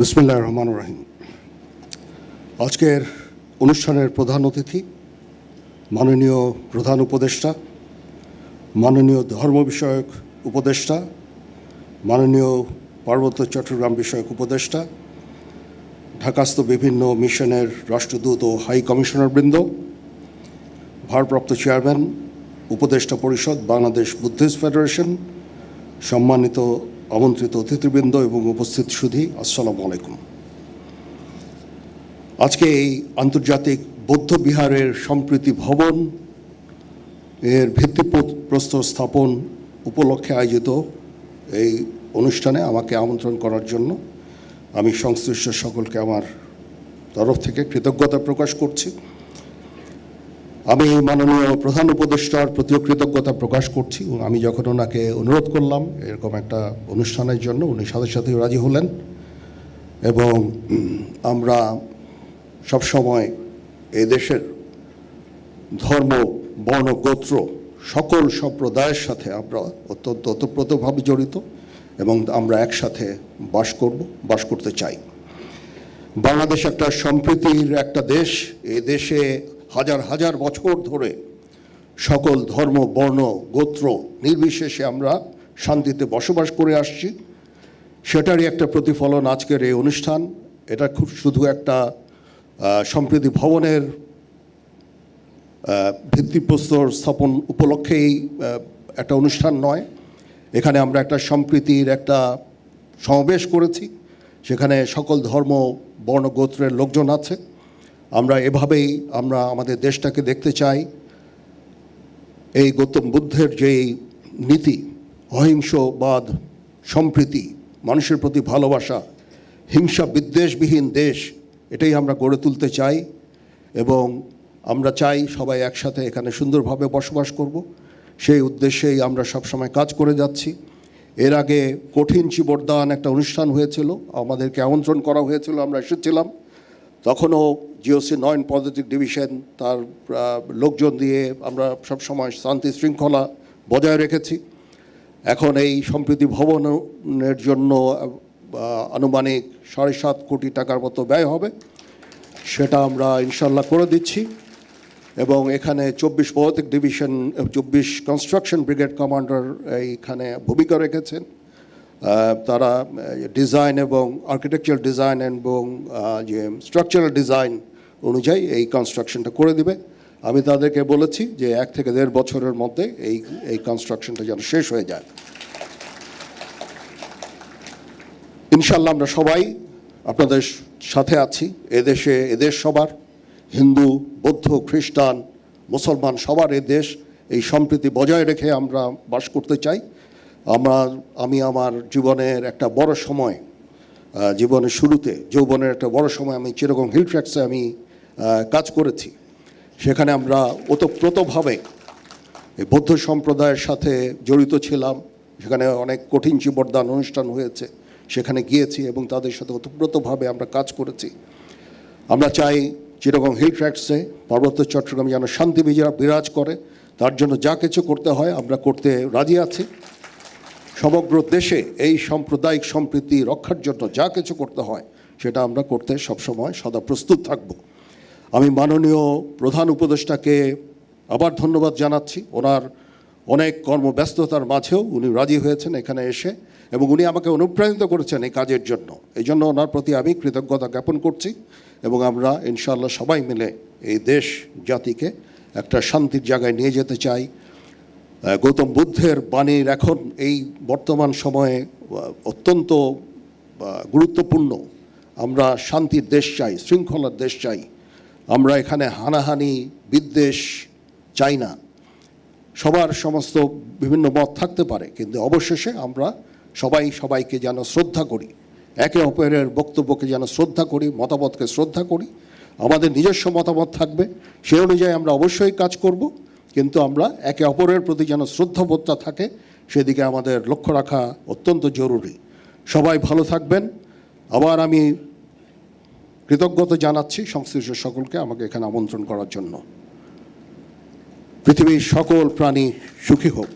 বিসমিল্লাহির রহমানির রহিম। আজকের অনুষ্ঠানের প্রধান অতিথি মাননীয় প্রধান উপদেষ্টা, মাননীয় ধর্ম বিষয়ক উপদেষ্টা, মাননীয় পার্বত্য চট্টগ্রাম বিষয়ক উপদেষ্টা, ঢাকাস্থ বিভিন্ন মিশনের রাষ্ট্রদূত ও হাই কমিশনারবৃন্দ, ভারপ্রাপ্ত চেয়ারম্যান উপদেষ্টা পরিষদ বাংলাদেশ বুদ্ধিস্ট ফেডারেশন, সম্মানিত আমন্ত্রিত অতিথিবৃন্দ এবং উপস্থিত সুধী, আসসালামু আলাইকুম। আজকে এই আন্তর্জাতিক বৌদ্ধ বিহারের সম্প্রীতি ভবন এর ভিত্তিপ্রস্তর স্থাপন উপলক্ষে আয়োজিত এই অনুষ্ঠানে আমাকে আমন্ত্রণ করার জন্য আমি সংশ্লিষ্ট সকলকে আমার তরফ থেকে কৃতজ্ঞতা প্রকাশ করছি। আমি মাননীয় প্রধান উপদেষ্টার প্রতিও কৃতজ্ঞতা প্রকাশ করছি। আমি যখন ওনাকে অনুরোধ করলাম এরকম একটা অনুষ্ঠানের জন্য, উনি সাথে সাথে রাজি হলেন এবং আমরা সবসময় এই দেশের ধর্ম, বর্ণ, গোত্র সকল সম্প্রদায়ের সাথে আমরা অত্যন্ত ওতপ্রোতভাবে জড়িত এবং আমরা একসাথে বাস করতে চাই। বাংলাদেশ একটা সম্প্রীতির একটা দেশ। এই দেশে হাজার হাজার বছর ধরে সকল ধর্ম, বর্ণ, গোত্র নির্বিশেষে আমরা শান্তিতে বসবাস করে আসছি। সেটারই একটা প্রতিফলন আজকের এই অনুষ্ঠান। এটা খুব শুধু একটা সম্প্রীতি ভবনের ভিত্তিপ্রস্তর স্থাপন উপলক্ষেই একটা অনুষ্ঠান নয়। এখানে আমরা একটা সম্প্রীতির একটা সমাবেশ করেছি, সেখানে সকল ধর্ম, বর্ণ, গোত্রের লোকজন আছে। আমরা এভাবেই আমরা আমাদের দেশটাকে দেখতে চাই। এই গৌতম বুদ্ধের যেই নীতি, অহিংসবাদ, সম্প্রীতি, মানুষের প্রতি ভালোবাসা, হিংসা বিদ্বেষবিহীন দেশ, এটাই আমরা গড়ে তুলতে চাই এবং আমরা চাই সবাই একসাথে এখানে সুন্দরভাবে বসবাস করব। সেই উদ্দেশ্যেই আমরা সবসময় কাজ করে যাচ্ছি। এর আগে কঠিন চিবরদান একটা অনুষ্ঠান হয়েছিল, আমাদেরকে আমন্ত্রণ করা হয়েছিল, আমরা এসেছিলাম। তখনও জিওসি 9 পদাতিক ডিভিশন তার লোকজন দিয়ে আমরা সবসময় শান্তি শৃঙ্খলা বজায় রেখেছি। এখন এই সম্প্রীতি ভবনের জন্য আনুমানিক 7.5 কোটি টাকার মতো ব্যয় হবে, সেটা আমরা ইনশাল্লাহ করে দিচ্ছি। এবং এখানে 24 পদাতিক ডিভিশন, 24 কনস্ট্রাকশন ব্রিগেড কমান্ডার এইখানে ভূমিকা রেখেছেন। তারা ডিজাইন এবং আর্কিটেকচারাল ডিজাইন এবং যে স্ট্রাকচারাল ডিজাইন অনুযায়ী এই কনস্ট্রাকশনটা করে দিবে। আমি তাদেরকে বলেছি যে 1 থেকে 1.5 বছরের মধ্যে এই কনস্ট্রাকশনটা যেন শেষ হয়ে যায়। ইনশাল্লাহ আমরা সবাই আপনাদের সাথে আছি। এদেশ সবার, হিন্দু, বৌদ্ধ, খ্রিস্টান, মুসলমান সবার দেশ। এই সম্প্রীতি বজায় রেখে আমরা বাস করতে চাই। আমি আমার জীবনের একটা বড় সময়, জীবনের শুরুতে যৌবনের একটা বড় সময় আমি চিটাগং হিল ট্র্যাক্সে আমি কাজ করেছি। সেখানে আমরা ওতপ্রোতভাবে এই বৌদ্ধ সম্প্রদায়ের সাথে জড়িত ছিলাম। সেখানে অনেক কঠিন চিবরদান অনুষ্ঠান হয়েছে, সেখানে গিয়েছি এবং তাদের সাথে ওতপ্রোতভাবে আমরা কাজ করেছি। আমরা চাই চিটাগং হিল ট্র্যাক্সে, পার্বত্য চট্টগ্রামে যেন শান্তি বিরাজ করে। তার জন্য যা কিছু করতে হয় আমরা করতে রাজি আছি। সমগ্র দেশে এই সাম্প্রদায়িক সম্প্রীতি রক্ষার জন্য যা কিছু করতে হয় সেটা আমরা করতে সবসময় সদা প্রস্তুত থাকব। আমি মাননীয় প্রধান উপদেষ্টাকে আবার ধন্যবাদ জানাচ্ছি। ওনার অনেক কর্মব্যস্ততার মাঝেও উনি রাজি হয়েছেন এখানে এসে এবং উনি আমাকে অনুপ্রাণিত করেছেন এই কাজের জন্য। এই জন্য ওনার প্রতি আমি কৃতজ্ঞতা জ্ঞাপন করছি এবং আমরা ইনশাআল্লাহ সবাই মিলে এই দেশ জাতিকে একটা শান্তির জায়গায় নিয়ে যেতে চাই। গৌতম বুদ্ধের বাণীর এখন এই বর্তমান সময়ে অত্যন্ত গুরুত্বপূর্ণ। আমরা শান্তির দেশ চাই, শৃঙ্খলার দেশ চাই। আমরা এখানে হানাহানি, বিদ্বেষ চাই না। সবার সমস্ত বিভিন্ন মত থাকতে পারে, কিন্তু অবশেষে আমরা সবাইকে যেন শ্রদ্ধা করি, একে অপরের বক্তব্যকে যেন শ্রদ্ধা করি, মতামতকে শ্রদ্ধা করি। আমাদের নিজস্ব মতামত থাকবে, সেই অনুযায়ী আমরা অবশ্যই কাজ করব, কিন্তু আমরা একে অপরের প্রতি যেন শ্রদ্ধাবোধটা থাকে সেদিকে আমাদের লক্ষ্য রাখা অত্যন্ত জরুরি। সবাই ভালো থাকবেন। আবার আমি কৃতজ্ঞতা জানাচ্ছি সংশ্লিষ্ট সকলকে আমাকে এখানে আমন্ত্রণ করার জন্য। পৃথিবীর সকল প্রাণী সুখী হোক।